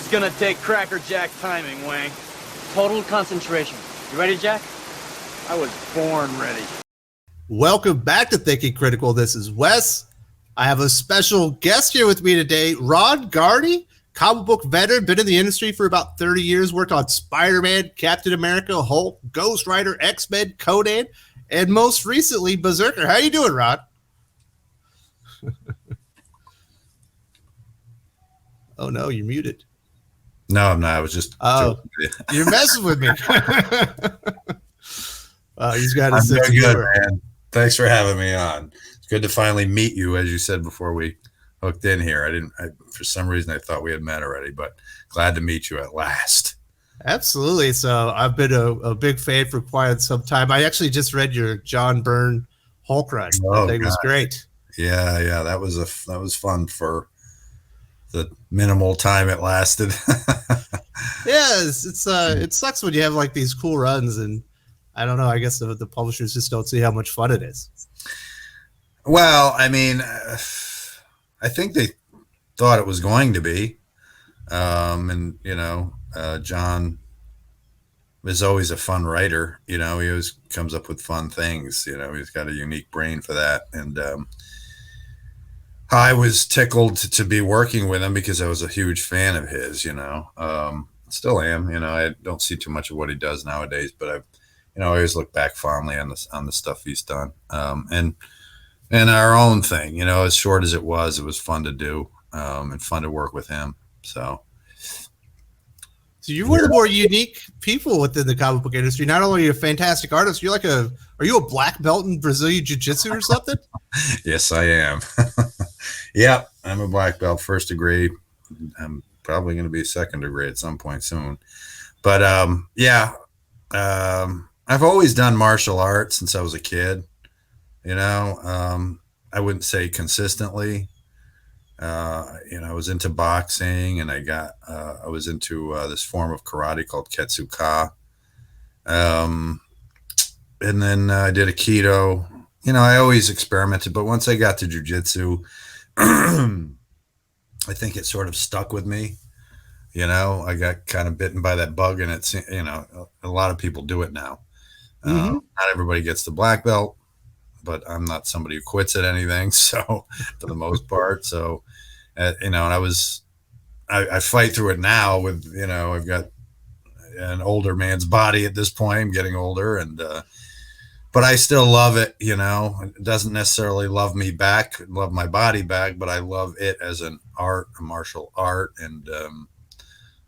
is gonna take Cracker Jack timing, Wang. Total concentration. You ready, Jack? I was born ready. Welcome back to Thinking Critical. This is Wes. I have a special guest here with me today, Ron Garney, comic book veteran, been in the industry for about 30 years, worked on Spider-Man, Captain America, Hulk, Ghost Rider, X-Men, Conan, and most recently, BRZRKR. How you doing, Ron? Oh, no, you're muted. No, I'm not. I was just joking. You're messing with me. He's got a I'm sense of good, humor. man. Thanks for having me on. It's good to finally meet you, as you said before we hooked in here. For some reason, I thought we had met already, but glad to meet you at last. Absolutely. So I've been a big fan for quite some time. I actually just read your John Byrne Hulk run. I think it was great. Yeah, that was fun for the minimal time it lasted. Yeah, it sucks when you have like these cool runs, and I don't know. I guess the publishers just don't see how much fun it is. Well, I mean, I think they thought it was going to be, and John is always a fun writer. He always comes up with fun things. He's got a unique brain for that, and I was tickled to be working with him because I was a huge fan of his. Still am. I don't see too much of what he does nowadays, but I always look back fondly on the stuff he's done. And our own thing, as short as it was fun to do, and fun to work with him. So you're one of the more unique people within the comic book industry. Not only are you a fantastic artist, you're are you a black belt in Brazilian Jiu-Jitsu or something? Yes, I am. Yeah, I'm a black belt, first degree. I'm probably going to be a second degree at some point soon. But I've always done martial arts since I was a kid. I wouldn't say consistently. I was into boxing, and I was into this form of karate called Ketsuka. And then I did Aikido. I always experimented, but once I got to jiu-jitsu, I think it sort of stuck with me. I got kind of bitten by that bug, and it's, a lot of people do it now. Not everybody gets the black belt, but I'm not somebody who quits at anything. So for the most part, and I fight through it now with, I've got an older man's body at this point. I'm getting older, but I still love it. It doesn't necessarily love my body back, but I love it as an art, a martial art, and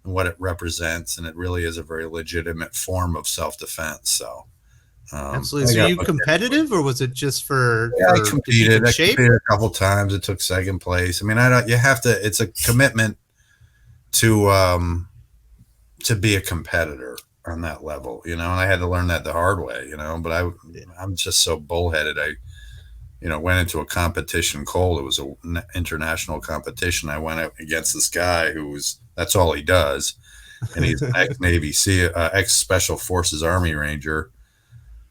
what it represents. And it really is a very legitimate form of self-defense. So, absolutely. So, are you competitive, or was it just for? Yeah, I competed a couple times. It took second place. I mean, you have to. It's a commitment to be a competitor on that level, and I had to learn that the hard way, but I'm just so bullheaded. I went into a competition cold. It was an international competition. I went up against this guy that's all he does. And he's an ex-Navy SEAL, ex-Special Forces Army Ranger,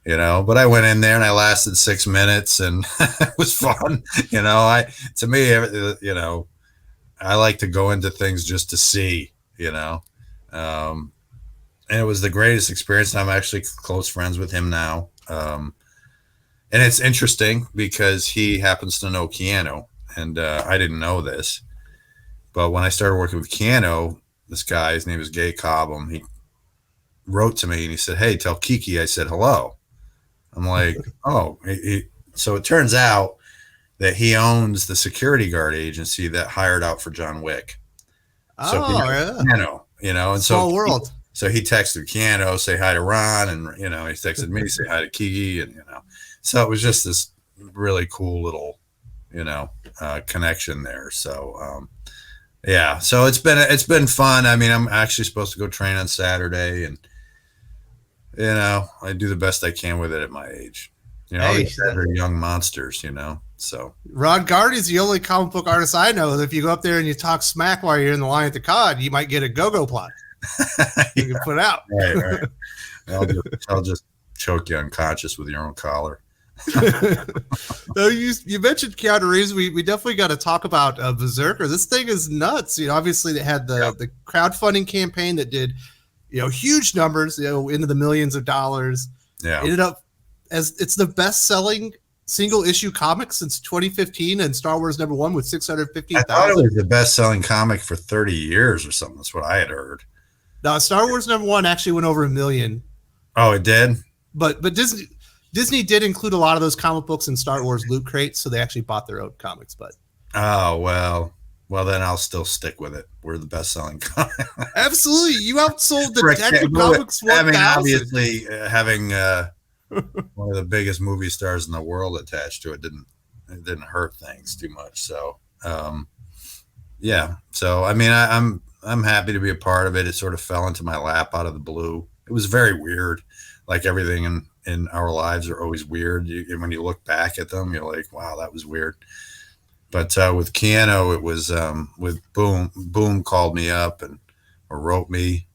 but I went in there and I lasted 6 minutes, and it was fun. To me, I like to go into things just to see, and it was the greatest experience. And I'm actually close friends with him now. And it's interesting because he happens to know Keanu, and I didn't know this, but when I started working with Keanu, this guy, his name is Gay Cobham, he wrote to me and he said, "Hey, tell Kiki I said hello." I'm like, oh. So it turns out that he owns the security guard agency that hired out for John Wick. So Keanu, and small world. So he texted Keanu, say hi to Ron, and he texted me, say hi to Kiki, and so it was just this really cool little connection there. So so it's been fun. I mean, I'm actually supposed to go train on Saturday, and I do the best I can with it at my age. These guys are young monsters, So Ron Garney's the only comic book artist I know that if you go up there and you talk smack while you're in the line at the con, you might get a go-go plot. You can put out. Right. I'll just choke you unconscious with your own collar. No, you mentioned Keanu Reeves. We definitely got to talk about BRZRKR. This thing is nuts. Obviously they had the crowdfunding campaign that did huge numbers, into the millions of dollars. Yeah, ended up as it's the best-selling single issue comic since 2015, and Star Wars #1 with 650,000. I thought it was the best-selling comic for 30 years or something. That's what I had heard. No, Star Wars #1 actually went over 1 million. Oh, it did. But Disney did include a lot of those comic books in Star Wars loot crates, so they actually bought their own comics. But well, then I'll still stick with it. We're the best-selling comic. Absolutely, you outsold Detective Comics 1000. Obviously, having one of the biggest movie stars in the world attached to it didn't hurt things too much. So, yeah. So, I mean, I'm happy to be a part of it. It sort of fell into my lap out of the blue. It was very weird. Like everything in our lives are always weird. When you look back at them, you're like, wow, that was weird. But with Keanu, it was with Boom called me up or wrote me,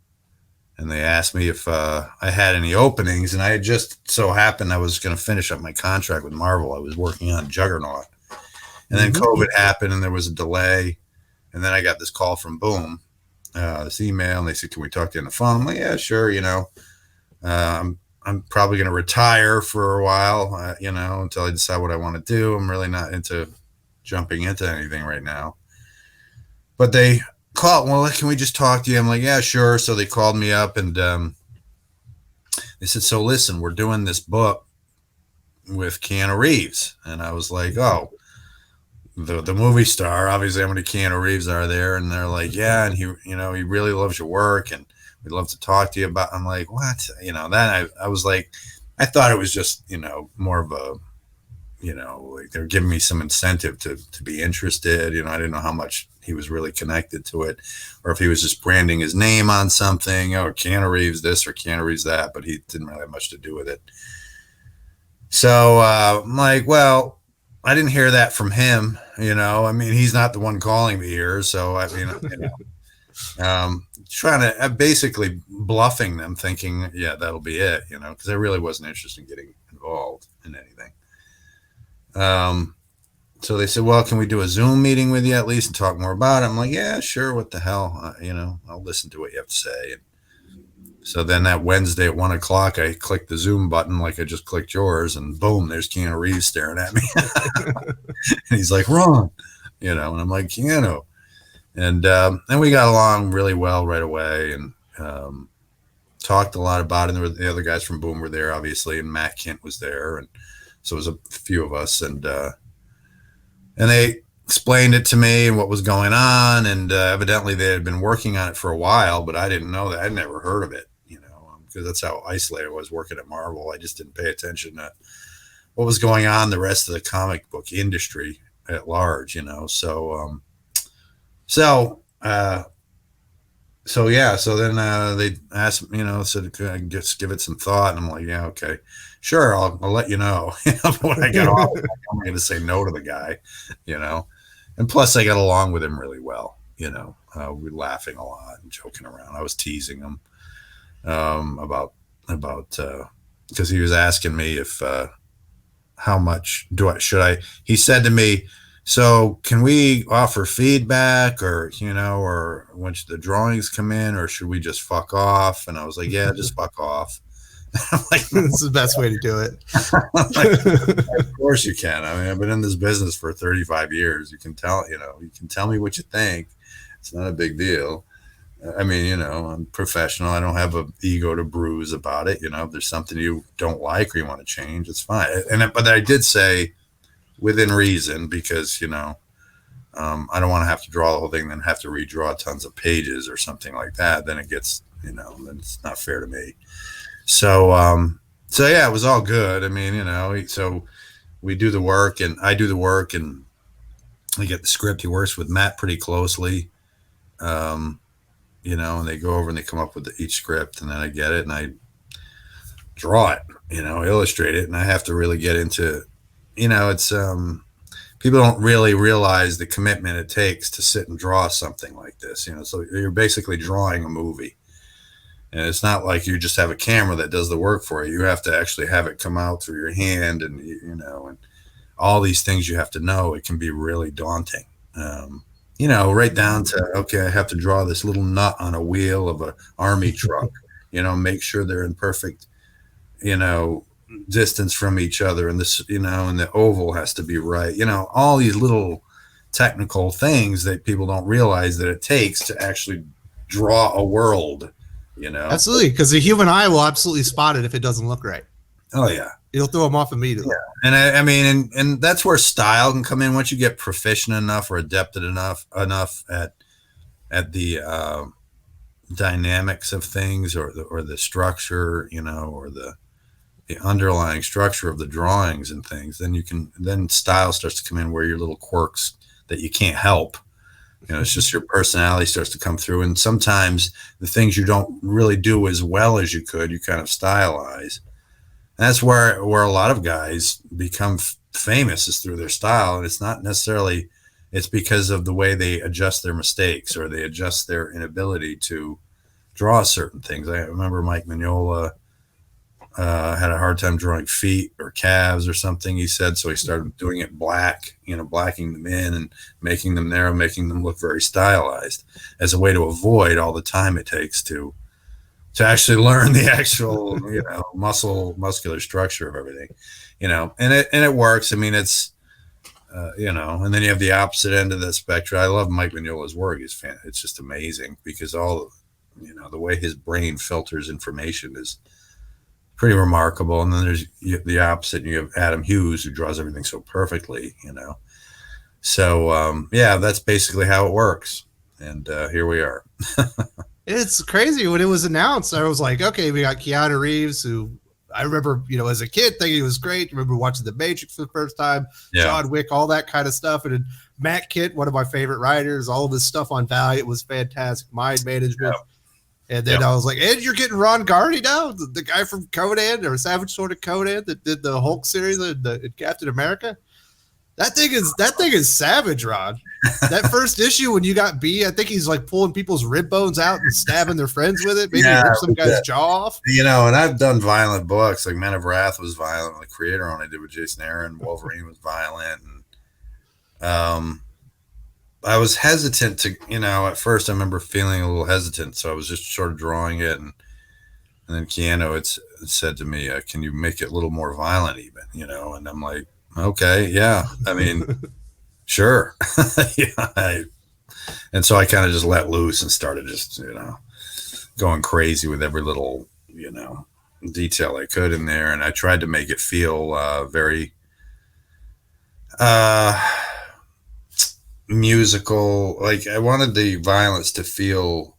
and they asked me if I had any openings, and I had just so happened I was going to finish up my contract with Marvel. I was working on Juggernaut, and then COVID happened, and there was a delay, and then I got this call from Boom, this email, and they said, "Can we talk to you on the phone?" I'm like, "Yeah, sure." I'm probably going to retire for a while, until I decide what I want to do. I'm really not into jumping into anything right now. But they called, well, can we just talk to you? I'm like, yeah, sure. So they called me up, and they said, so listen, we're doing this book with Keanu Reeves. And I was like, oh, the movie star, obviously how many Keanu Reeves are there? And they're like, yeah, and he really loves your work, and we'd love to talk to you about. I'm like, what? Then I was like, I thought it was just, more of a, like they're giving me some incentive to be interested. I didn't know how much he was really connected to it, or if he was just branding his name on something, or Keanu Reeves this or Keanu Reeves that, but he didn't really have much to do with it. So I'm like, well, I didn't hear that from him. I mean, he's not the one calling me here. So, I mean, trying to basically bluffing them, thinking, yeah, that'll be it, because I really wasn't interested in getting involved in anything. So they said, well, can we do a Zoom meeting with you at least and talk more about it? I'm like, yeah, sure. What the hell? I'll listen to what you have to say. And so then that Wednesday at 1:00, I clicked the Zoom button like I just clicked yours, and boom, there's Keanu Reeves staring at me. And he's like, Ron, and I'm like, Keanu. And we got along really well right away, and talked a lot about it. And the other guys from Boom were there, obviously, and Matt Kent was there. And so it was a few of us, and they explained it to me and what was going on. And evidently they had been working on it for a while, but I didn't know that. I'd never heard of it, because that's how isolated I was working at Marvel. I just didn't pay attention to what was going on in the rest of the comic book industry at large, So yeah. So then they asked, said, could I just give it some thought? And I'm like, yeah, okay, sure. I'll let you know. But when I got off, I'm going to say no to the guy, And plus, I got along with him really well. We were laughing a lot and joking around. I was teasing him about because he was asking me if how much should I? He said to me, so can we offer feedback, or or when the drawings come in, or should we just fuck off? And I was like, yeah, just fuck off. I'm like, that's the best way to do it. Like, of course you can. I mean, I've been in this business for 35 years. You can tell me what you think. It's not a big deal. I mean, I'm professional. I don't have an ego to bruise about it. If there's something you don't like or you want to change, it's fine. But I did say within reason, because, I don't want to have to draw the whole thing, then have to redraw tons of pages or something like that. Then it gets, then it's not fair to me. So yeah, it was all good. I mean, so we do the work, and I do the work, and we get the script. He works with Matt pretty closely, and they go over and they come up with each script, and then I get it and I draw it, illustrate it. And I have to really get into, it's, people don't really realize the commitment it takes to sit and draw something like this, so you're basically drawing a movie. And it's not like you just have a camera that does the work for you. You have to actually have it come out through your hand, and and all these things you have to know. It can be really daunting. Right down to, okay, I have to draw this little nut on a wheel of an army truck. Make sure they're in perfect, distance from each other, and this, and the oval has to be right. All these little technical things that people don't realize that it takes to actually draw a world. Absolutely, because the human eye will absolutely spot it if it doesn't look right. Oh yeah, it'll throw them off immediately. Yeah. And I mean, and that's where style can come in. Once you get proficient enough or adept enough at the dynamics of things, or the structure, or the underlying structure of the drawings and things, then style starts to come in, where your little quirks that you can't help. It's just your personality starts to come through. And sometimes the things you don't really do as well as you could, you kind of stylize. And that's where a lot of guys become famous, is through their style. And it's not necessarily, it's because of the way they adjust their mistakes, or they adjust their inability to draw certain things. I remember Mike Mignola had a hard time drawing feet or calves or something, he said. So he started doing it black, blacking them in and making them narrow, making them look very stylized, as a way to avoid all the time it takes to actually learn the actual, muscular structure of everything, and it works. I mean, it's, and then you have the opposite end of the spectrum. I love Mike Mignola's work. It's just amazing, because all, the way his brain filters information is pretty remarkable. And then there's the opposite. You have Adam Hughes, who draws everything so perfectly, So, that's basically how it works. And here we are. It's crazy. When it was announced, I was like, okay, we got Keanu Reeves, who I remember, as a kid thinking he was great. I remember watching The Matrix for the first time, John Wick, all that kind of stuff. And then Matt Kitt, one of my favorite writers, all of his stuff on Valiant was fantastic. Mind Management. Yeah. And then I was like, and you're getting Ron Garney now, the guy from Conan, or Savage Sword of Conan, that did the Hulk series in Captain America. That thing is savage, Ron. That first issue when you got B, I think he's like pulling people's rib bones out and stabbing their friends with it. Maybe rip some guy's jaw off. And I've done violent books, like Men of Wrath was violent. The Creator one I did with Jason Aaron, Wolverine was violent. And I was hesitant to, at first I remember feeling a little hesitant. So I was just sort of drawing it. And then Keanu had said to me, can you make it a little more violent even, And I'm like, okay, yeah. I mean, sure. And so I kind of just let loose and started just, going crazy with every little, detail I could in there. And I tried to make it feel very musical. Like, I wanted the violence to feel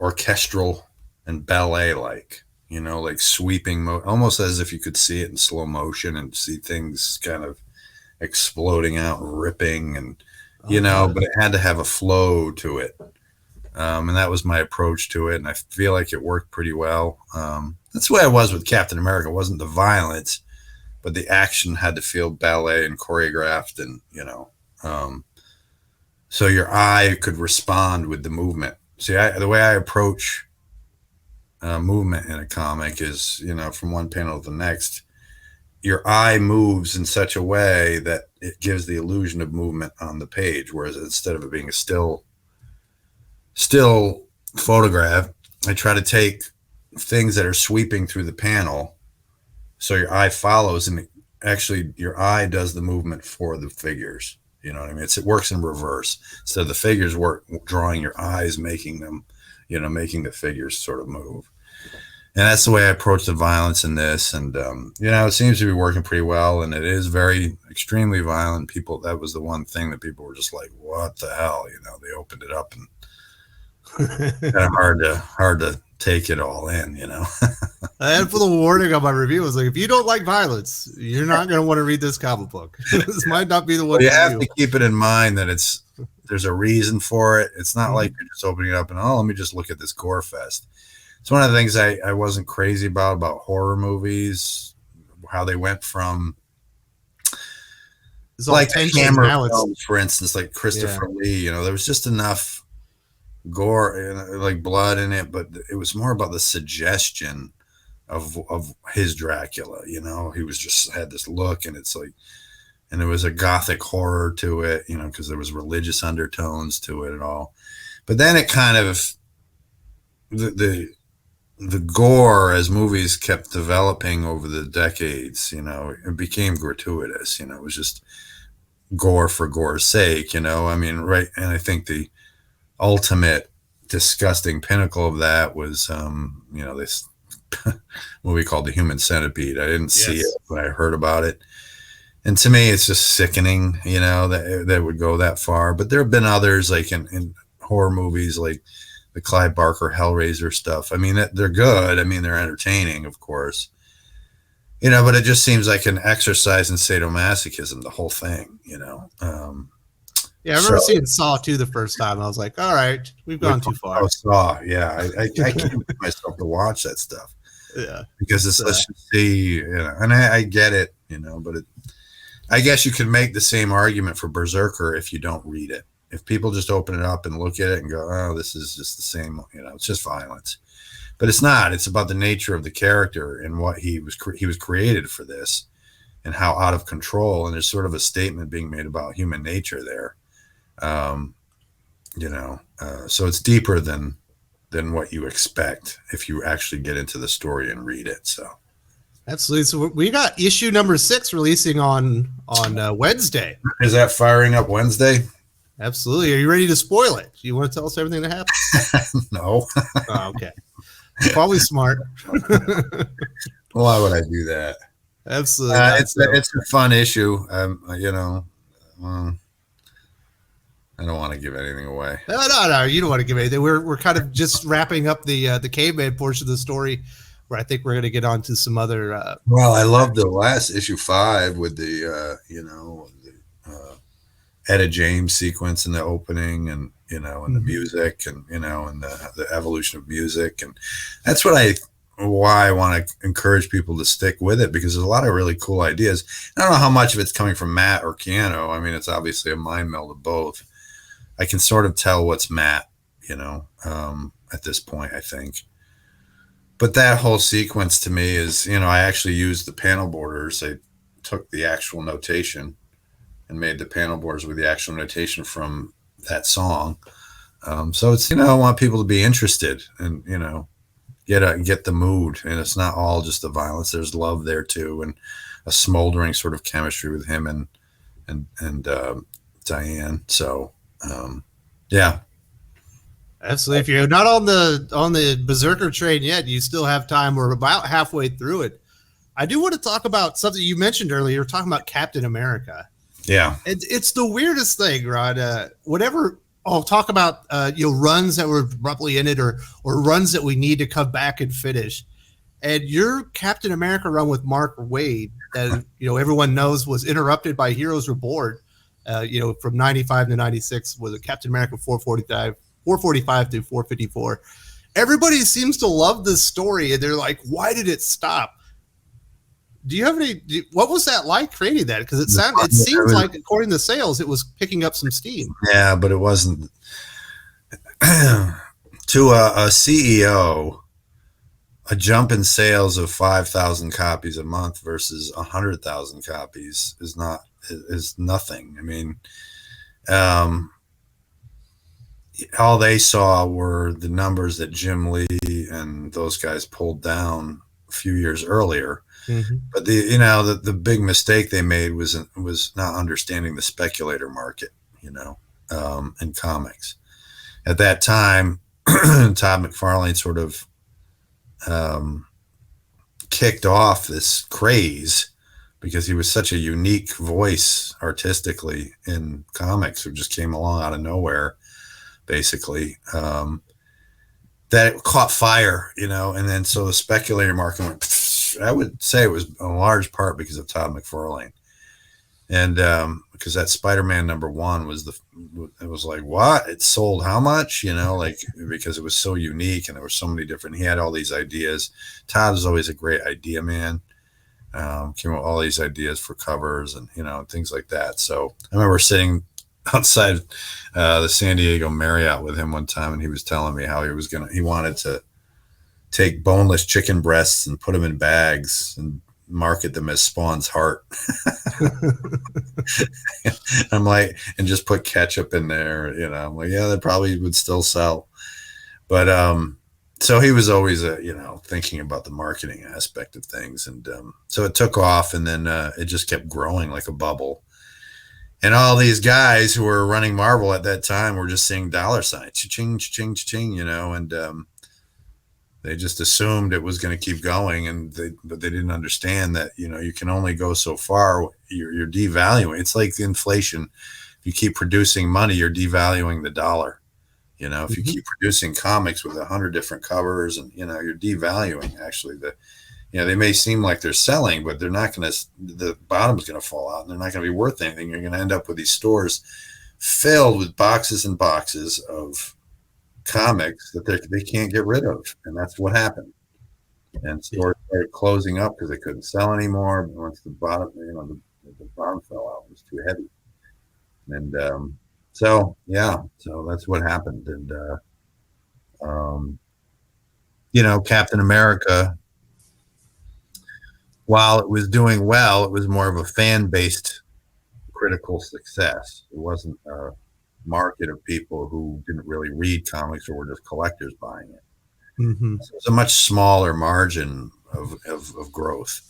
orchestral and ballet-like. Like sweeping, almost as if you could see it in slow motion and see things kind of exploding out and ripping, and but it had to have a flow to it, and that was my approach to it, and I feel like it worked pretty well. That's the way I was with Captain America. It wasn't the violence, but the action had to feel ballet and choreographed, and so your eye could respond with the movement. See, the way I approach movement in a comic is, from one panel to the next, your eye moves in such a way that it gives the illusion of movement on the page. Whereas instead of it being a still photograph, I try to take things that are sweeping through the panel, so your eye follows, and actually your eye does the movement for the figures. You know what I mean? It works in reverse. So the figures work drawing, your eyes making them, making the figures sort of move. And that's the way I approach the violence in this. And, it seems to be working pretty well. And it is very extremely violent. People, that was the one thing that people were just like, what the hell? They opened it up, and kind of hard to take it all in, I had put a warning on my review. It was like, if you don't like violence, you're not going to want to read this comic book. This might not be the one. You have to keep it in mind that there's a reason for it. It's not like you're just opening it up and, let me just look at this gore fest. It's one of the things I wasn't crazy about horror movies, how they went from like Hammer films, for instance, like Christopher Lee. There was just enough gore and like blood in it, but it was more about the suggestion of his Dracula. You know, he was just had this look, and it's like, and there was a gothic horror to it, you know, because there was religious undertones to it and all. But then it kind of the gore as movies kept developing over the decades, you know, it became gratuitous. You know, it was just gore for gore's sake. You know, I mean, right? And I think the ultimate disgusting pinnacle of that was, you know, this movie called The Human Centipede. I didn't see it, but I heard about it. And to me, it's just sickening, you know, that would go that far. But there have been others, like in horror movies, like the Clive Barker Hellraiser stuff. I mean, they're good. I mean, they're entertaining, of course. You know, but it just seems like an exercise in sadomasochism, the whole thing, you know. Yeah, I remember seeing Saw 2 the first time. I was like, all right, we've gone too far. Oh, Saw, yeah. I can't get myself to watch that stuff. Yeah. Because it's, let's just see, you know, and I get it, you know, but I guess you could make the same argument for BRZRKR if you don't read it. If people just open it up and look at it and go, oh, this is just the same, you know, it's just violence. But it's not. It's about the nature of the character and what he was created for this and how out of control. And there's sort of a statement being made about human nature there. You know, so it's deeper than what you expect if you actually get into the story and read it. So absolutely. So we got issue number 6 releasing on Wednesday. Is that firing up Wednesday? Absolutely. Are you ready to spoil it? Do you want to tell us everything that happened? No. Oh, okay. Probably smart. Why would I do that? Absolutely. It's a fun issue. You know, I don't want to give anything away. No. You don't want to give anything. We're kind of just wrapping up the caveman portion of the story, where I think we're going to get on to some other. Well, I love the last issue 5 with the you know, Etta James sequence in the opening, and you know, and the music, and you know, and the evolution of music, and that's why I want to encourage people to stick with it, because there's a lot of really cool ideas. I don't know how much of it's coming from Matt or Keanu. I mean, it's obviously a mind meld of both. I can sort of tell what's Matt, you know, at this point, I think. But that whole sequence to me is, you know, I actually used the panel borders. I took the actual notation and made the panel borders with the actual notation from that song. So it's, you know, I want people to be interested and, you know, get the mood. And it's not all just the violence. There's love there too, and a smoldering sort of chemistry with him and Diane. So yeah. Absolutely. If you're not on the BRZRKR train yet, you still have time. We're about halfway through it. I do want to talk about something you mentioned earlier. You're talking about Captain America. Yeah. It's the weirdest thing, Rod. Whatever I'll talk about, you know, runs that were abruptly in it, or runs that we need to come back and finish. And your Captain America run with Mark Waid, that, you know, everyone knows was interrupted by Heroes Reborn, you know, from 95 to 96 was a Captain America 445 through 454. Everybody seems to love this story, and they're like, why did it stop? Do you have what was that like creating that? Because it seems like, according to sales, it was picking up some steam. Yeah, but it wasn't. To a CEO, a jump in sales of 5,000 copies a month versus 100,000 copies is nothing. I mean, all they saw were the numbers that Jim Lee and those guys pulled down a few years earlier. Mm-hmm. But the big mistake they made was not understanding the speculator market, you know, in comics. At that time, Todd McFarlane sort of kicked off this craze because he was such a unique voice artistically in comics, who just came along out of nowhere, basically, that it caught fire, you know, and then so the speculator market went. I would say it was a large part because of Todd McFarlane, and because that Spider-Man #1 it was like, what, it sold how much, you know, like, because it was so unique and there were so many different. He had all these ideas. Todd was always a great idea man. Came up with all these ideas for covers and, you know, things like that. So I remember sitting outside the San Diego Marriott with him one time, and he was telling me how he wanted to take boneless chicken breasts and put them in bags and market them as Spawn's heart. I'm like, and just put ketchup in there, you know. I'm like, yeah, that probably would still sell. But so he was always thinking about the marketing aspect of things, and so it took off, and then it just kept growing like a bubble. And all these guys who were running Marvel at that time were just seeing dollar signs, cha-ching, cha-ching, cha-ching, you know, and they just assumed it was going to keep going, but they didn't understand that, you know, you can only go so far. You're devaluing. It's like inflation. If you keep producing money, you're devaluing the dollar. You know, if you keep producing comics with 100 different covers, and, you know, you're devaluing actually they may seem like they're selling, but they're not going to, the bottom's going to fall out and they're not going to be worth anything. You're going to end up with these stores filled with boxes and boxes of comics that they can't get rid of. And that's what happened. And stores started closing up because they couldn't sell anymore. But once the bottom, the bottom fell out, it was too heavy. And so that's what happened. And, Captain America, while it was doing well, it was more of a fan-based critical success. It wasn't a market of people who didn't really read comics or were just collectors buying it. So it's a much smaller margin of growth.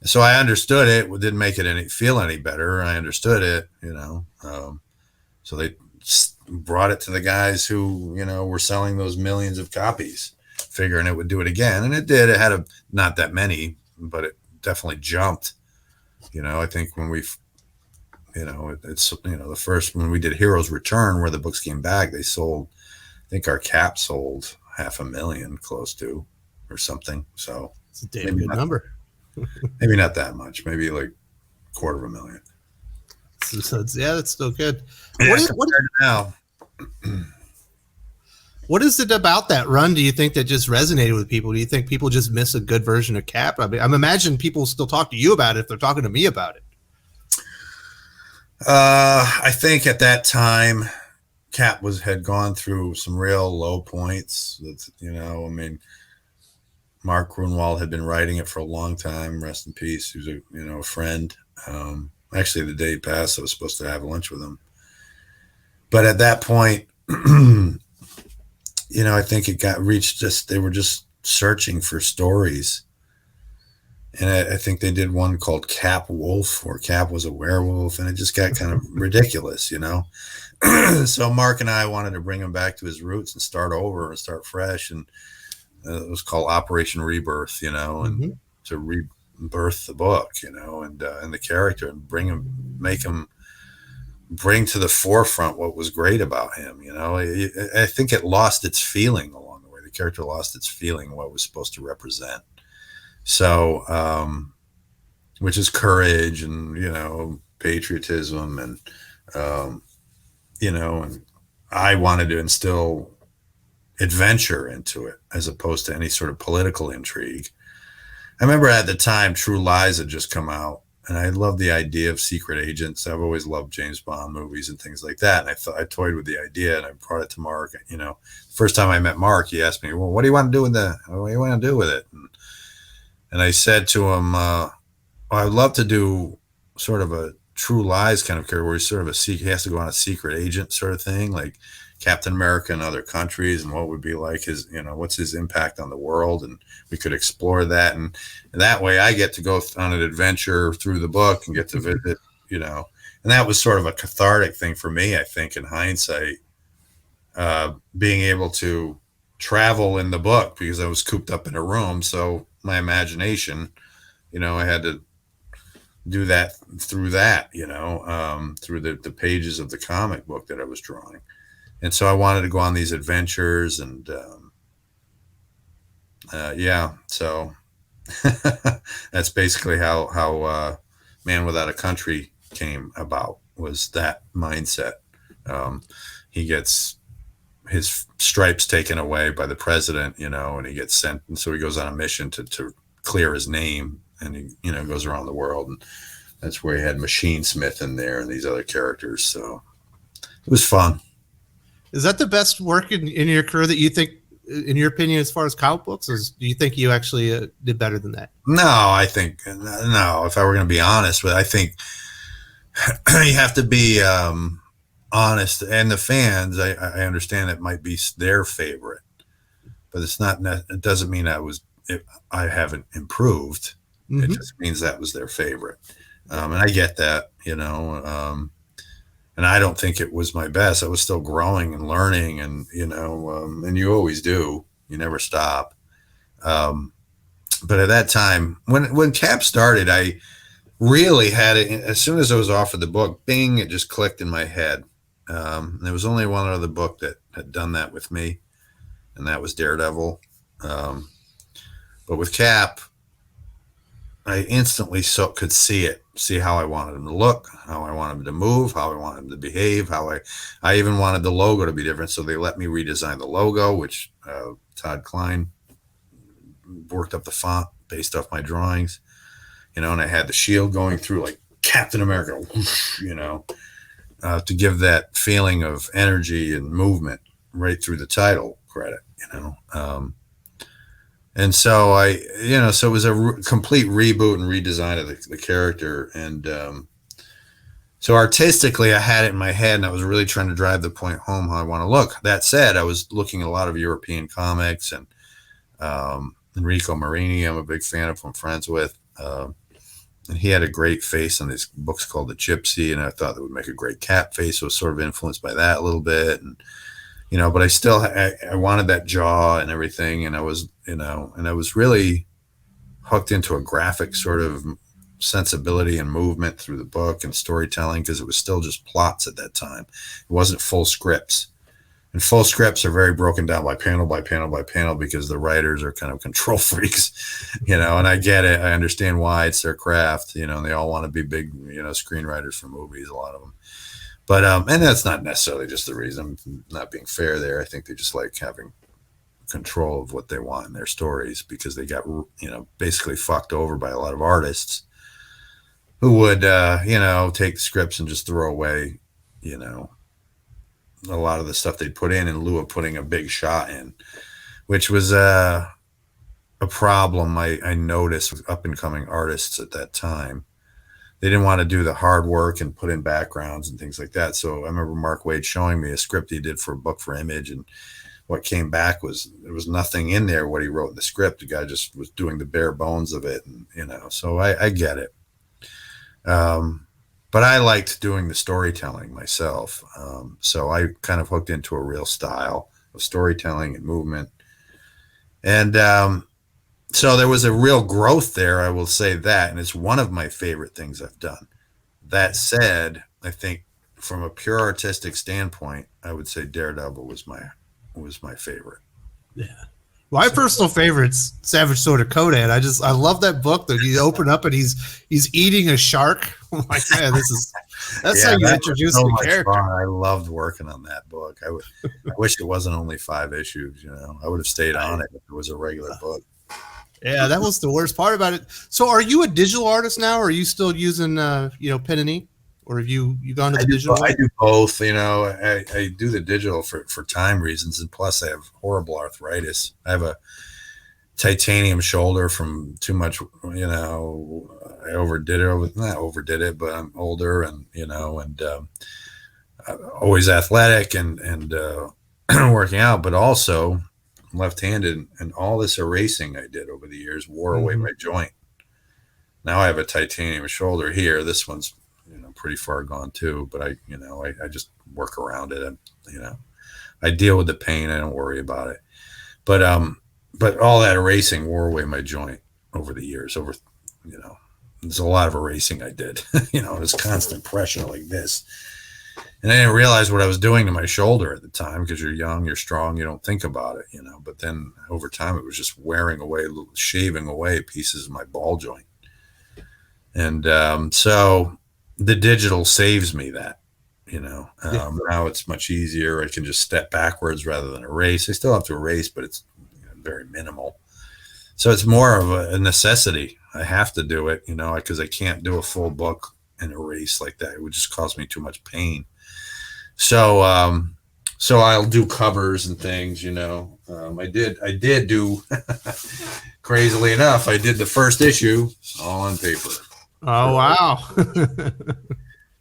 So I understood it. It didn't make it feel any better. I understood it, so they brought it to the guys who, were selling those millions of copies, figuring it would do it again. And it did. It had not that many, but it definitely jumped. I think when the first, when we did Heroes Return, where the books came back, they sold, I think our Cap sold 500,000 close to, or something. So it's a damn good number. Maybe not that much, maybe like 250,000. So that's still good. Yeah, now. What is it about that run, do you think, that just resonated with people? Do you think people just miss a good version of Cap? I mean, I'm imagining people still talk to you about it if they're talking to me about it. I think at that time, Cap had gone through some real low points. Mark Grunwald had been writing it for a long time. Rest in peace. He was a friend. Actually, the day he passed, I was supposed to have lunch with him. But at that point, I think it got reached. They were just searching for stories. And I think they did one called Cap Wolf, where Cap was a werewolf, and it just got kind of ridiculous, So Mark and I wanted to bring him back to his roots and start over and start fresh. And it was called Operation Rebirth, and to rebirth the book, and the character, and make him bring to the forefront what was great about him. I think it lost its feeling along the way. The character lost its feeling, what it was supposed to represent. So, which is courage and, patriotism and, and I wanted to instill adventure into it as opposed to any sort of political intrigue. I remember at the time True Lies had just come out, and I loved the idea of secret agents. I've always loved James Bond movies and things like that. And I toyed with the idea, and I brought it to Mark. First time I met Mark, he asked me, "Well, what do you want to do with that? What do you want to do with it?" And I said to him, I'd love to do sort of a True Lies kind of character where he's sort of he has to go on a secret agent sort of thing, like Captain America in other countries, and what would be like his, what's his impact on the world. And we could explore that. And that way I get to go on an adventure through the book and get to visit, and that was sort of a cathartic thing for me, I think, in hindsight, being able to travel in the book because I was cooped up in a room. So my imagination, I had to do that through that, through the pages of the comic book that I was drawing. And so I wanted to go on these adventures, and so that's basically how Man Without a Country came about, was that mindset. He gets his stripes taken away by the president, and he gets sent, and so he goes on a mission to clear his name, and he goes around the world, and that's where he had Machine Smith in there and these other characters. So It was fun. Is that the best work in your career that you think, in your opinion, as far as comic books? Or do you think you actually did better than that? No, I think no. If I were going to be honest with, I think you have to be honest. And the fans, I understand it might be their favorite, but it's not. It doesn't mean I haven't improved. It just means that was their favorite, and I get that, and I don't think it was my best. I was still growing and learning, and and you always do. You never stop. But at that time, when Cap started, I really had it. As soon as I was offered the book, bing, it just clicked in my head. There was only one other book that had done that with me, and that was Daredevil. But with Cap, I instantly could see how I wanted him to look, how I wanted him to move, how I wanted him to behave, how I even wanted the logo to be different. So they let me redesign the logo, which Todd Klein worked up the font based off my drawings, and I had the shield going through like Captain America, to give that feeling of energy and movement right through the title credit, and so so it was a complete reboot and redesign of the character. And so artistically, I had it in my head, and I was really trying to drive the point home how I want to look. That said, I was looking at a lot of European comics, and Enrico Marini, I'm a big fan of, I'm friends with. And he had a great face on these books called The Gypsy, and I thought that would make a great Cap face. So I was sort of influenced by that a little bit. And but I still I wanted that jaw and everything, and I was and I was really hooked into a graphic sort of sensibility and movement through the book and storytelling, because it was still just plots at that time. It wasn't full scripts, and full scripts are very broken down by panel by panel by panel because the writers are kind of control freaks, and I get it. I understand why. It's their craft, and they all want to be big, screenwriters for movies, a lot of them. But and that's not necessarily just the reason. I'm not being fair there. I think they just like having control of what they want in their stories, because they got basically fucked over by a lot of artists who would take the scripts and just throw away a lot of the stuff they'd put in lieu of putting a big shot in, which was a problem I noticed with up and coming artists at that time. They didn't want to do the hard work and put in backgrounds and things like that. So I remember Mark Waid showing me a script he did for a book for Image, and what came back was there was nothing in there what he wrote in the script. The guy just was doing the bare bones of it, and so I get it. But I liked doing the storytelling myself, so I kind of hooked into a real style of storytelling and movement, and so there was a real growth there, I will say that, and it's one of my favorite things I've done. That said, I think from a pure artistic standpoint, I would say Daredevil was my favorite. Yeah. My personal favorite's Savage Sword of Conan. I love that book that you open up and he's eating a shark. I'm like, man, that's how you introduce the character. Fun. I loved working on that book. I wish it wasn't only 5 issues. I would have stayed on it if it was a regular book. Yeah, that was the worst part about it. So, are you a digital artist now, or are you still using pen and ink, or have you gone to the digital? I do both. I do the digital for time reasons, and plus I have horrible arthritis. I have a titanium shoulder from too much. I overdid it. Not overdid it, but I'm older, and always athletic and working out, but also left-handed, and all this erasing I did over the years wore away my joint. Now I have a titanium shoulder here. This one's pretty far gone too, but I just work around it, and I deal with the pain. I don't worry about it, but all that erasing wore away my joint over the years. There's a lot of erasing I did. It was constant pressure like this. And I didn't realize what I was doing to my shoulder at the time, because you're young, you're strong, you don't think about it, But then over time, it was just wearing away, shaving away pieces of my ball joint. And so the digital saves me that, Now it's much easier. I can just step backwards rather than erase. I still have to erase, but it's very minimal. So it's more of a necessity. I have to do it, because I can't do a full book and erase like that. It would just cause me too much pain. So I'll do covers and things, you know. I did do, crazily enough, I did the first issue all on paper. Oh, wow.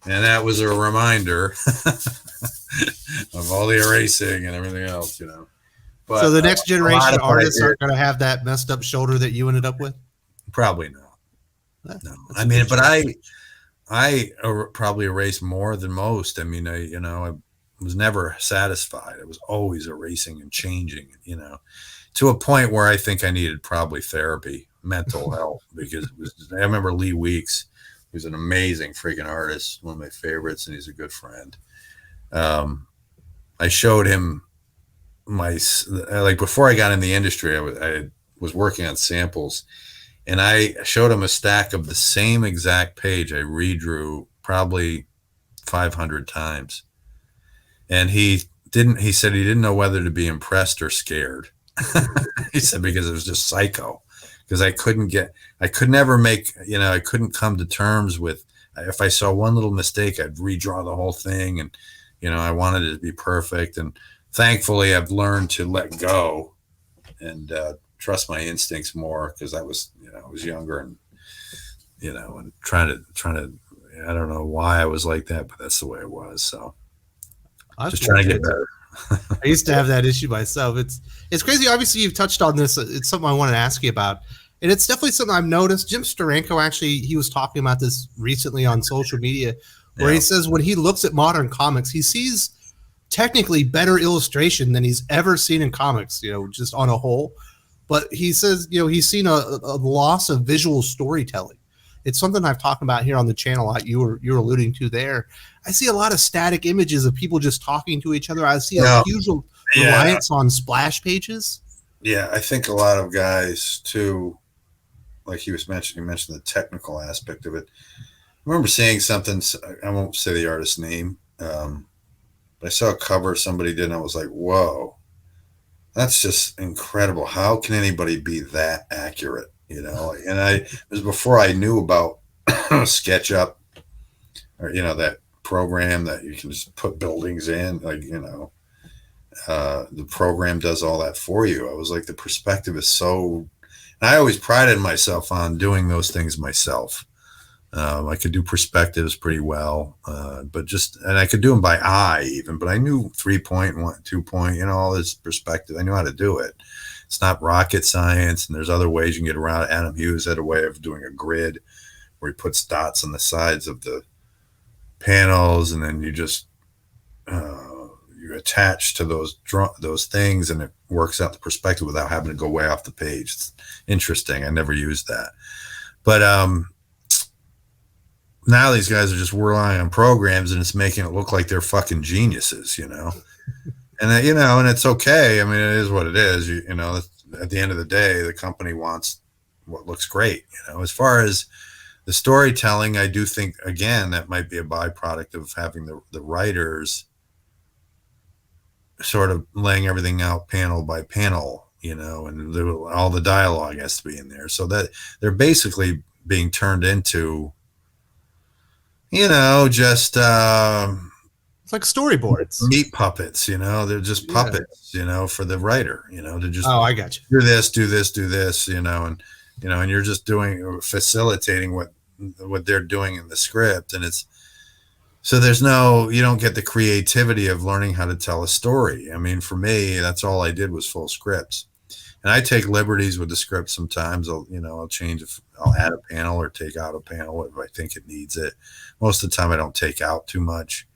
And that was a reminder of all the erasing and everything else, you know. But, so the next generation artists are aren't going to have that messed up shoulder that you ended up with? Probably not. No, I mean, but I probably erased more than most. I mean, I was never satisfied. I was always erasing and changing, you know, to a point where I think I needed probably therapy, mental health, because I remember Lee Weeks, who's an amazing freaking artist, one of my favorites, and he's a good friend. I showed him before I got in the industry, I was working on samples, and I showed him a stack of the same exact page I redrew probably 500 times. And he said he didn't know whether to be impressed or scared. He said, because it was just psycho, because I could never make, you know, I couldn't come to terms with, if I saw one little mistake, I'd redraw the whole thing. And, you know, I wanted it to be perfect. And thankfully I've learned to let go and trust my instincts more, because I was younger and, you know, and trying to, I don't know why I was like that, but that's the way it was. So just trying to get better. I used to have that issue myself. It's crazy. Obviously, you've touched on this. It's something I wanted to ask you about, and it's definitely something I've noticed. Jim Steranko, actually, he was talking about this recently on social media, where he says when he looks at modern comics, he sees technically better illustration than he's ever seen in comics, you know, just on a whole. But he says, you know, he's seen a loss of visual storytelling. It's something I've talked about here on the channel. Like you're alluding to there. I see a lot of static images of people just talking to each other. I see a huge reliance on splash pages. Yeah, I think a lot of guys too, like he mentioned the technical aspect of it. I remember seeing something, I won't say the artist's name, but I saw a cover somebody did, and I was like, whoa, that's just incredible. How can anybody be that accurate? You know, and it was before I knew about SketchUp, or, you know, that program that you can just put buildings in, like, you know, the program does all that for you. I was like, the perspective is so, and I always prided myself on doing those things myself. I could do perspectives pretty well, and I could do them by eye even, but I knew 3-point, 2-point, you know, all this perspective. I knew how to do it. It's not rocket science, and there's other ways you can get around it. Adam Hughes had a way of doing a grid where he puts dots on the sides of the panels, and then you just you attach to those things, and it works out the perspective without having to go way off the page. It's interesting. I never used that, but now these guys are just relying on programs, and it's making it look like they're fucking geniuses, you know. And you know, and it's okay. I mean, it is what it is. You know, at the end of the day, the company wants what looks great. You know, as far as the storytelling, I do think, again, that might be a byproduct of having the writers sort of laying everything out panel by panel, you know, and all the dialogue has to be in there, so that they're basically being turned into, you know, just it's like storyboards, meat puppets, you know. They're just puppets, you know, for the writer, you know, to just, oh, I got you, do this, you know, and you're just facilitating what they're doing in the script. And it's, so you don't get the creativity of learning how to tell a story. I mean, for me, that's all I did was full scripts, and I take liberties with the script sometimes. I'll change, I'll add a panel or take out a panel if I think it needs it. Most of the time I don't take out too much,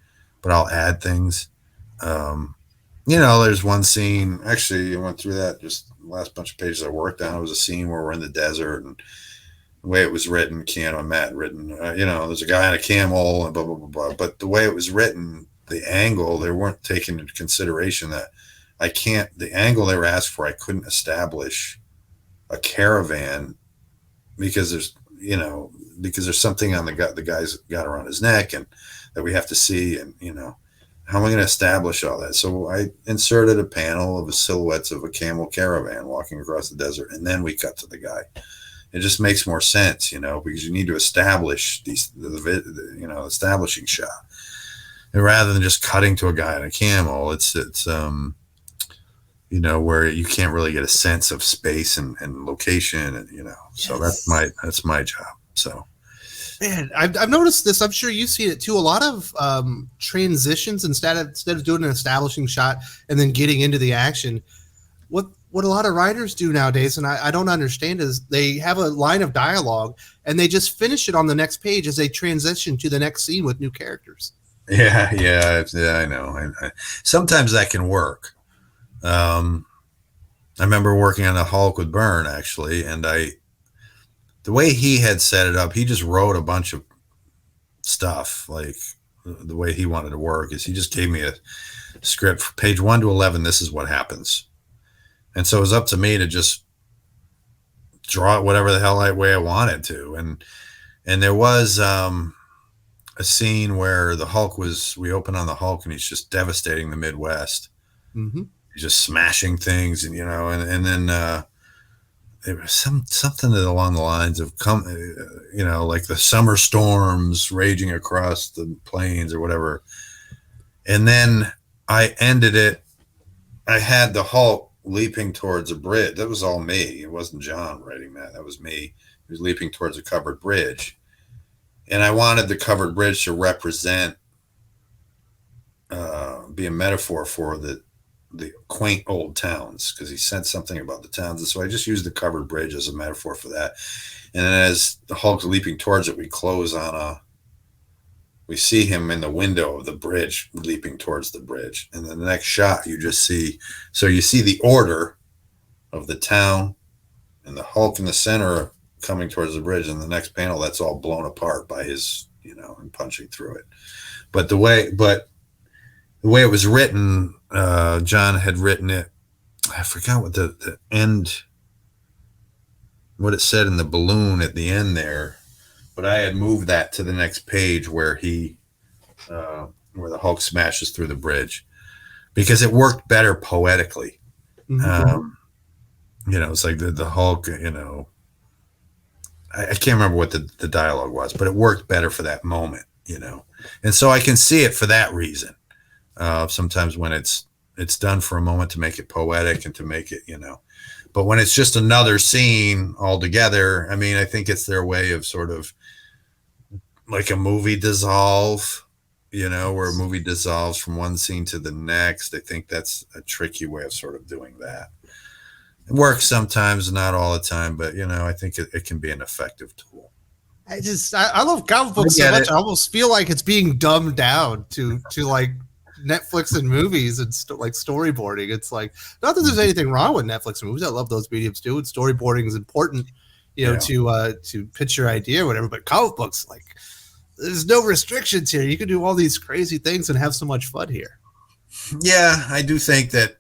but I'll add things. You know, there's one scene, actually, I went through that just the last bunch of pages I worked on. It was a scene where we're in the desert, and the way it was written, Keanu and Matt written, you know, there's a guy on a camel and blah, blah, blah, blah. But the way it was written, the angle, they weren't taking into consideration that the angle they were asked for, I couldn't establish a caravan because there's something on the guy's got around his neck, and that we have to see, and, you know, how am I going to establish all that? So I inserted a panel of the silhouettes of a camel caravan walking across the desert, and then we cut to the guy. It just makes more sense, you know, because you need to establish establishing shot. And rather than just cutting to a guy on a camel, it's where you can't really get a sense of space and location, and so that's my job. So, man, I've noticed this. I'm sure you've seen it too. A lot of transitions instead of doing an establishing shot and then getting into the action. What a lot of writers do nowadays, and I don't understand, is they have a line of dialogue and they just finish it on the next page as they transition to the next scene with new characters. Yeah, I know. Sometimes that can work. I remember working on the Hulk with Byrne, actually, and the way he had set it up, he just wrote a bunch of stuff. Like, the way he wanted to work is he just gave me a script for page 1 to 11. This is what happens. And so it was up to me to just draw it whatever the hell way I wanted to. And there was a scene where the Hulk we open on the Hulk and he's just devastating the Midwest. Mm-hmm. He's just smashing things, and and then there was something along the lines of like the summer storms raging across the plains or whatever. And then I ended it. I had the Hulk leaping towards a bridge. That was all me. It wasn't John writing that. That was me. He was leaping towards a covered bridge. And I wanted the covered bridge to represent, be a metaphor for the quaint old towns, because he said something about the towns. And so I just used the covered bridge as a metaphor for that. And then as the Hulk's leaping towards it, we see him in the window of the bridge leaping towards the bridge. And then the next shot, you see the order of the town and the Hulk in the center coming towards the bridge. And the next panel, that's all blown apart by his, and punching through it. But the way it was written, John had written it. I forgot what the end, what it said in the balloon at the end there. But I had moved that to the next page where where the Hulk smashes through the bridge, because it worked better poetically. Mm-hmm. It's like the Hulk, I can't remember what the dialogue was, but it worked better for that moment, and so I can see it for that reason. Sometimes when it's done for a moment to make it poetic and to make it, but when it's just another scene altogether, I mean, I think it's their way of sort of like a movie dissolve, where a movie dissolves from one scene to the next. I think that's a tricky way of sort of doing that. It works sometimes, not all the time, but I think it can be an effective tool. I love comic books so much. I almost feel like it's being dumbed down to like Netflix and movies and like storyboarding. It's like, not that there's anything wrong with Netflix and movies. I love those mediums too. And storyboarding is important, to pitch your idea or whatever. But comic books, like, there's no restrictions here. You can do all these crazy things and have so much fun here. Yeah, I do think that,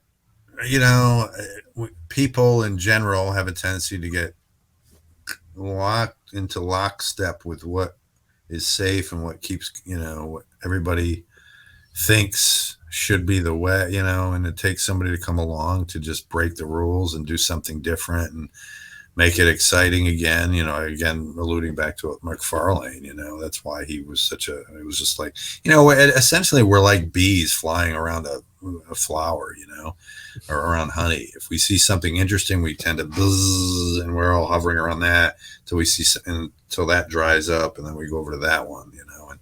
people in general have a tendency to get locked into lockstep with what is safe and what keeps, what everybody thinks should be the way, and it takes somebody to come along to just break the rules and do something different and make it exciting again, again, alluding back to McFarlane, that's why he was it was just like, essentially we're like bees flying around a flower, or around honey. If we see something interesting, we tend to buzz, and we're all hovering around that until that dries up, and then we go over to that one, and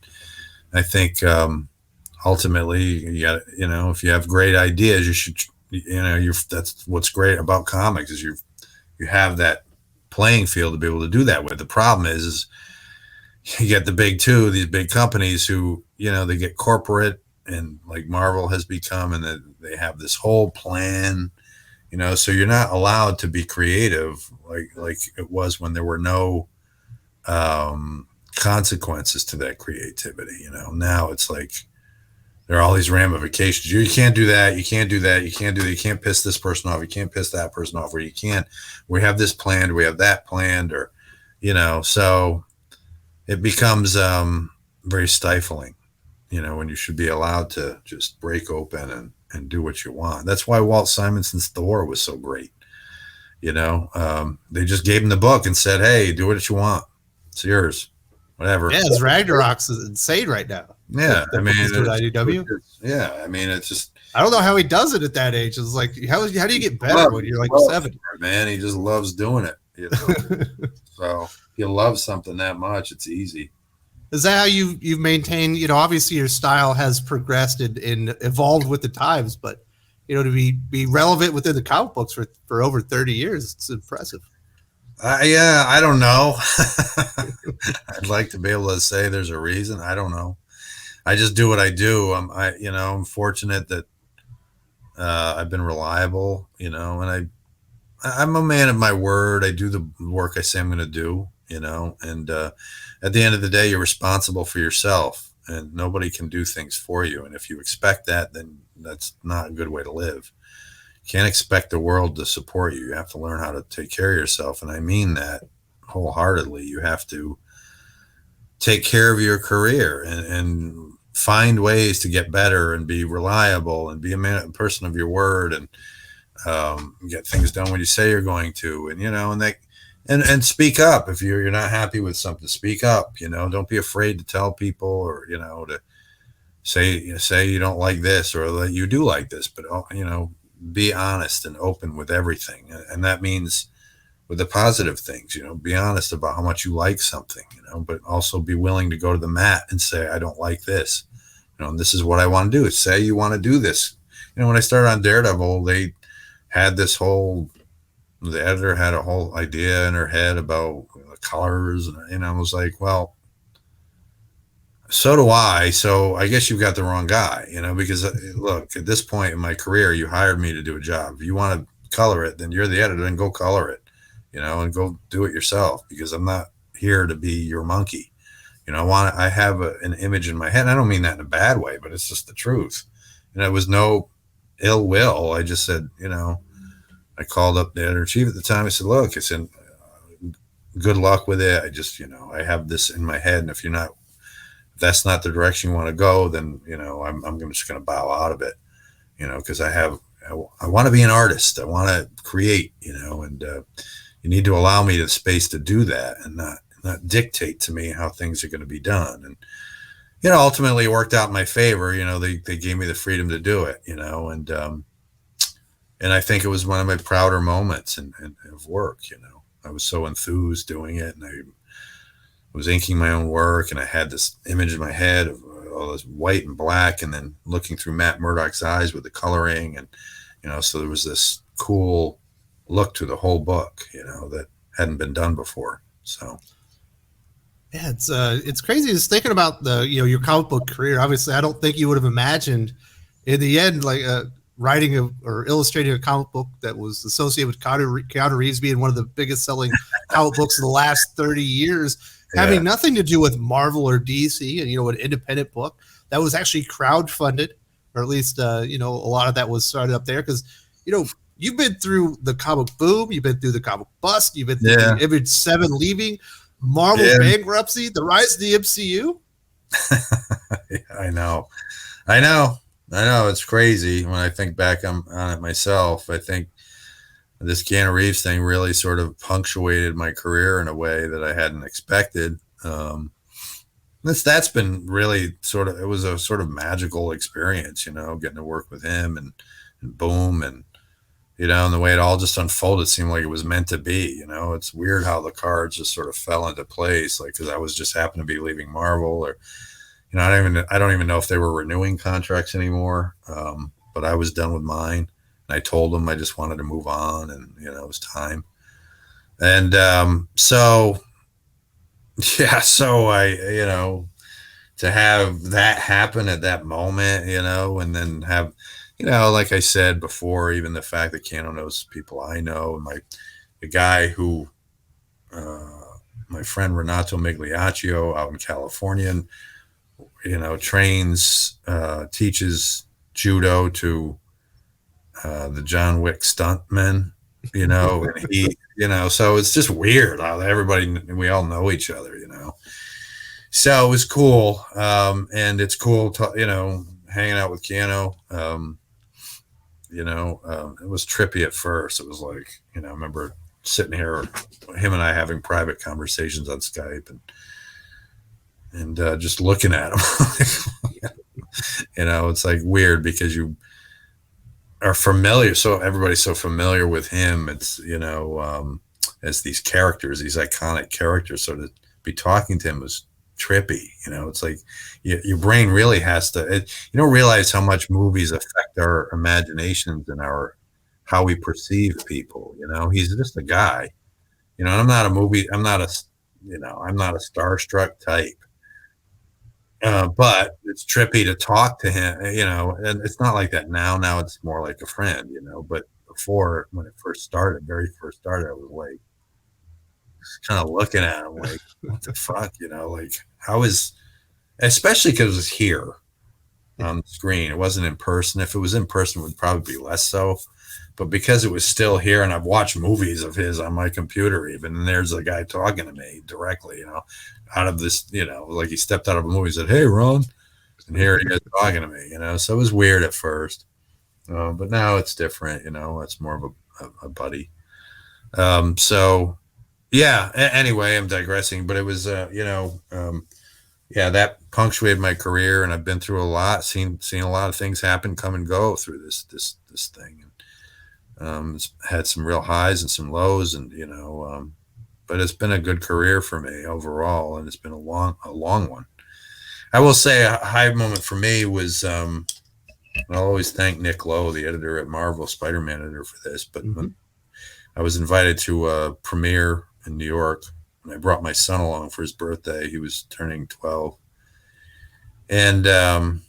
I think, ultimately, you got, if you have great ideas, you should, that's what's great about comics, is you have that playing field to be able to do that with. The problem is you get the big two, these big companies who, they get corporate, and like Marvel has become, and then they have this whole plan, so you're not allowed to be creative like it was when there were no consequences to that creativity. Now it's like there are all these ramifications. You can't do that. You can't do that. You can't do that. You can't piss this person off. You can't piss that person off. Or you can't. We have this planned. We have that planned. Or, so it becomes very stifling. When you should be allowed to just break open and do what you want. That's why Walt Simonson's Thor was so great. They just gave him the book and said, "Hey, do what you want. It's yours. Whatever." Yeah, his Ragnarok's insane right now. Yeah, I mean, he's doing IDW. Yeah, I mean, it's just. I don't know how he does it at that age. It's like, how do you get better when you're like 70? Man, he just loves doing it. You know, so if you love something that much, it's easy. Is that how you've maintained? You know, obviously your style has progressed and evolved with the times, but you know, to be relevant within the comic books for over 30 years, it's impressive. Yeah, I don't know. I'd like to be able to say there's a reason. I don't know. I just do what I do. I'm fortunate that I've been reliable, you know, and I'm a man of my word. I do the work I say I'm going to do, you know, and at the end of the day, you're responsible for yourself, and nobody can do things for you. And if you expect that, then that's not a good way to live. You can't expect the world to support you. You have to learn how to take care of yourself. And I mean that wholeheartedly. You have to take care of your career and find ways to get better and be reliable and be a person of your word, and get things done when you say you're going to, and you know, and speak up if you're not happy with something. Speak up, you know. Don't be afraid to tell people, or you know, to say you don't like this or that you do like this, but you know, be honest and open with everything, and that means with the positive things, you know, be honest about how much you like something, you know, but also be willing to go to the mat and say, I don't like this, you know, and this is what I want to do. Say you want to do this. You know, when I started on Daredevil, they had the editor had a whole idea in her head about the colors, and I was like, well, so do I. So I guess you've got the wrong guy, you know, because look, at this point in my career, you hired me to do a job. If you want to color it, then you're the editor, and go color it, you know, and go do it yourself, because I'm not here to be your monkey. You know, I have an image in my head. And I don't mean that in a bad way, but it's just the truth. And it was no ill will. I just said, you know, I called up the editor-in-chief at the time. I said, look, I said, good luck with it. I just, you know, I have this in my head. And if that's not the direction you want to go, then, you know, I'm just going to bow out of it, you know, because I want to be an artist. I want to create, you know, and you need to allow me the space to do that, and not dictate to me how things are going to be done. And, you know, ultimately it worked out in my favor. You know, they gave me the freedom to do it, you know, and I think it was one of my prouder moments of work. You know, I was so enthused doing it, and I was inking my own work, and I had this image in my head of all this white and black, and then looking through Matt Murdock's eyes with the coloring, and, you know, so there was this cool look to the whole book, you know, that hadn't been done before. So. Yeah, it's crazy just thinking about your comic book career. Obviously, I don't think you would have imagined in the end, like writing or illustrating a comic book that was associated with Keanu Reeves being one of the biggest selling comic books in the last 30 years, having nothing to do with Marvel or DC, and, you know, an independent book that was actually crowdfunded, or at least, you know, a lot of that was started up there because, you know, you've been through the comic boom, you've been through the comic bust, you've been through the Image 7 leaving, Marvel bankruptcy, the rise of the MCU. I know. It's crazy when I think back on it myself. I think this Keanu Reeves thing really sort of punctuated my career in a way that I hadn't expected. That's been really it was a sort of magical experience, you know, getting to work with him and boom, and, you know, and the way it all just unfolded seemed like it was meant to be. You know, it's weird how the cards just sort of fell into place, like, because I was just happened to be leaving Marvel, or, you know, I don't even know if they were renewing contracts anymore, but I was done with mine, and I told them I just wanted to move on, and, you know, it was time. And so I, you know, to have that happen at that moment, you know, and then have, you know, like I said before, even the fact that Keanu knows people I know, and the guy who, my friend Renato Migliaccio out in California, and, you know, teaches judo to the John Wick stuntmen, you know, and he, you know, so it's just weird how we all know each other, you know. So it was cool, and it's cool to, you know, hanging out with Keanu. You know, it was trippy at first. It was like, you know, I remember sitting here, him and I having private conversations on Skype, and, and just looking at him. You know, it's like weird because you are familiar. So everybody's so familiar with him. It's, you know, as these characters, these iconic characters. So to be talking to him was trippy. You know, it's like your brain really has to, you don't realize how much movies affect our imaginations and how we perceive people. You know, he's just a guy, you know, and I'm not a, you know, I'm not a starstruck type. But it's trippy to talk to him, you know, and it's not like that now. Now it's more like a friend, you know. But before, when it first started, very first started, I was like, kind of looking at him, like, what the fuck, you know, like, how is, especially because it was here on the screen. It wasn't in person. If it was in person, it would probably be less so. But because it was still here, and I've watched movies of his on my computer, even, and there's a guy talking to me directly, you know, out of this, you know, like he stepped out of a movie and said, "Hey, Ron," and here he is talking to me, you know. So it was weird at first, but now it's different, you know. It's more of a buddy. So yeah. Anyway, I'm digressing, but it was, you know, yeah, that punctuated my career, and I've been through a lot, seen a lot of things happen, come and go through this thing. It's had some real highs and some lows, and you know, but it's been a good career for me overall, and it's been a long one. I will say a high moment for me was, I'll always thank Nick Lowe, the editor at Marvel, Spider-Man editor, for this. But when I was invited to a premiere in New York, and I brought my son along for his birthday. He was turning 12, and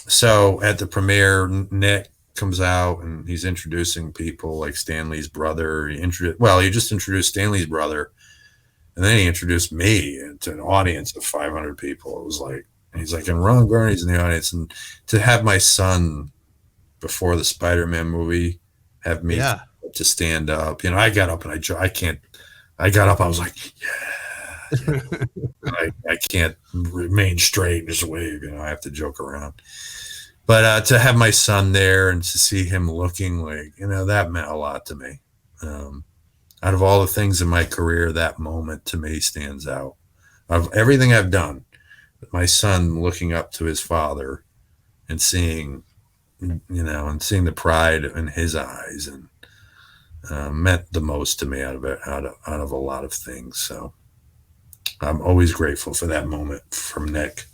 so at the premiere, Nick comes out and he's introducing people like Stan Lee's brother. He just introduced Stan Lee's brother, and then he introduced me to an audience of 500 people. It was like, he's like, and Ron Garney's in the audience, and to have my son before the Spider-Man movie have me to stand up, you know, I got up and I got up, I was like, yeah. I can't remain straight and just wave, you know, I have to joke around. But to have my son there and to see him looking like, you know, that meant a lot to me. Out of all the things in my career, that moment to me stands out. Of everything I've done, my son looking up to his father and seeing, you know, and seeing the pride in his eyes, and meant the most to me out of a lot of things. So I'm always grateful for that moment from Nick.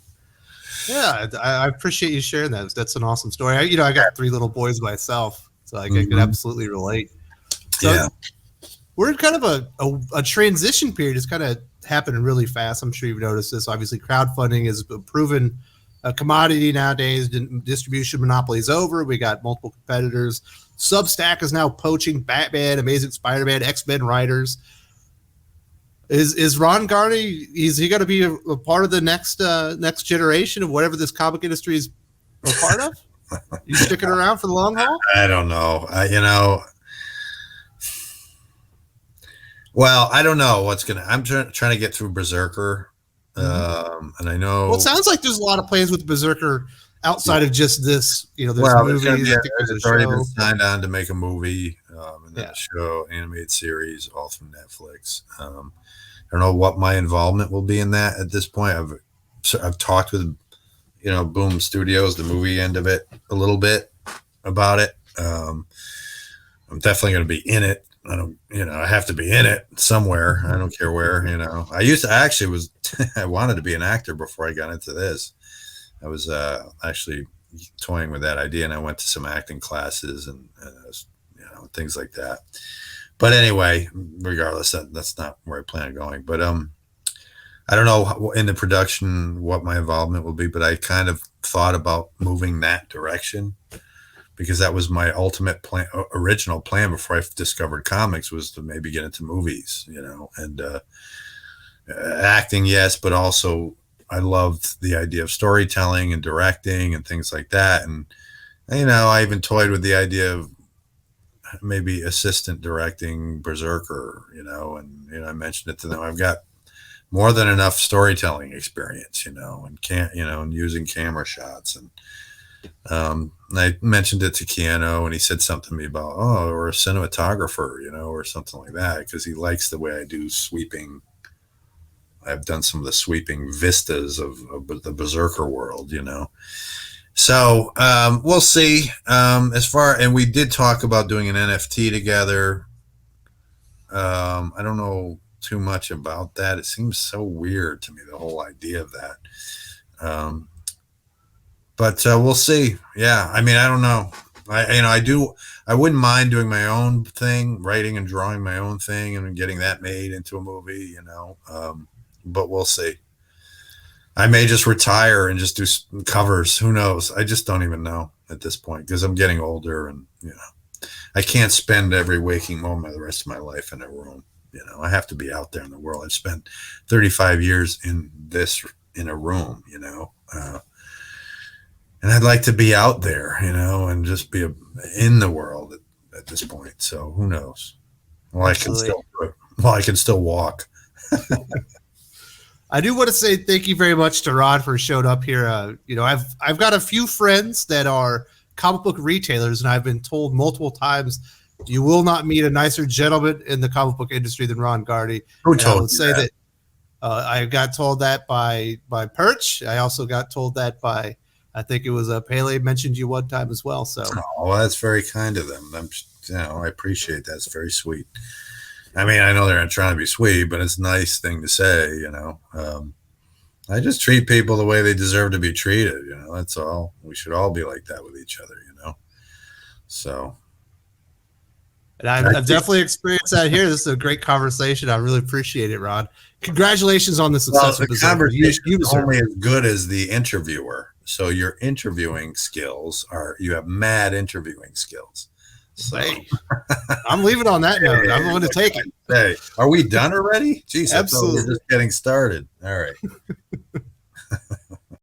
Yeah, I appreciate you sharing that. That's an awesome story. I got 3 little boys myself, so I can absolutely relate. So yeah, we're in kind of a transition period. It's kind of happening really fast. I'm sure you've noticed this. Obviously, crowdfunding is a proven commodity nowadays. Distribution monopoly is over. We got multiple competitors. Substack is now poaching Batman, Amazing Spider-Man, X-Men writers. Is Ron Garney, is he going to be a part of the next generation of whatever this comic industry is a part of? You sticking around for the long haul? I don't know. You know, well, I don't know what's gonna. I'm trying to get through BRZRKR, and I know. Well, it sounds like there's a lot of plans with BRZRKR outside of just this. You know, there's movies. There's already been signed on to make a movie, and then a show, animated series, all from Netflix. I don't know what my involvement will be in that at this point. I've talked with, you know, Boom Studios, the movie end of it, a little bit about it. I'm definitely going to be in it. I have to be in it somewhere. I don't care where, you know. I wanted to be an actor before I got into this. I was actually toying with that idea, and I went to some acting classes and you know, things like that. But anyway, regardless, that's not where I plan on going. But I don't know in the production what my involvement will be, but I kind of thought about moving that direction because that was my ultimate plan, original plan before I discovered comics, was to maybe get into movies, you know, and acting, yes, but also I loved the idea of storytelling and directing and things like that. And, you know, I even toyed with the idea of maybe assistant directing BRZRKR, you know, and, you know, I mentioned it to them. I've got more than enough storytelling experience, you know, and using camera shots. And I mentioned it to Keanu, and he said something to me about, or a cinematographer, you know, or something like that, because he likes the way I do sweeping I've done some of the sweeping vistas of the BRZRKR world, So we'll see. And we did talk about doing an NFT together. I don't know too much about that. It seems so weird to me, the whole idea of that. But we'll see. Yeah, I mean, I don't know. I wouldn't mind doing my own thing, writing and drawing my own thing, and getting that made into a movie. But we'll see. I may just retire and just do covers. Who knows? I just don't even know at this point because I'm getting older, and I can't spend every waking moment of the rest of my life in a room. I have to be out there in the world. I've spent 35 years in a room. And I'd like to be out there, and just be in the world at this point. So who knows? Well, I can still walk. I do want to say thank you very much to Ron for showing up here. I've got a few friends that are comic book retailers, and I've been told multiple times you will not meet a nicer gentleman in the comic book industry than Ron Garney. Who told I would say that I got told that by Perch. I also got told that by, I think it was Pele mentioned you one time as well. So, well, that's very kind of them. I appreciate that. It's very sweet. I mean, I know they're not trying to be sweet, but it's a nice thing to say. I just treat people the way they deserve to be treated. That's all. We should all be like that with each other. So. And I've definitely experienced that here. This is a great conversation. I really appreciate it, Ron. Congratulations on the success. Well, the conversation is only as good as the interviewer. So your interviewing skills you have mad interviewing skills. So hey, I'm leaving on that note. I'm going to take it. Hey, are we done already? Jeez, absolutely. I thought we were just getting started. All right.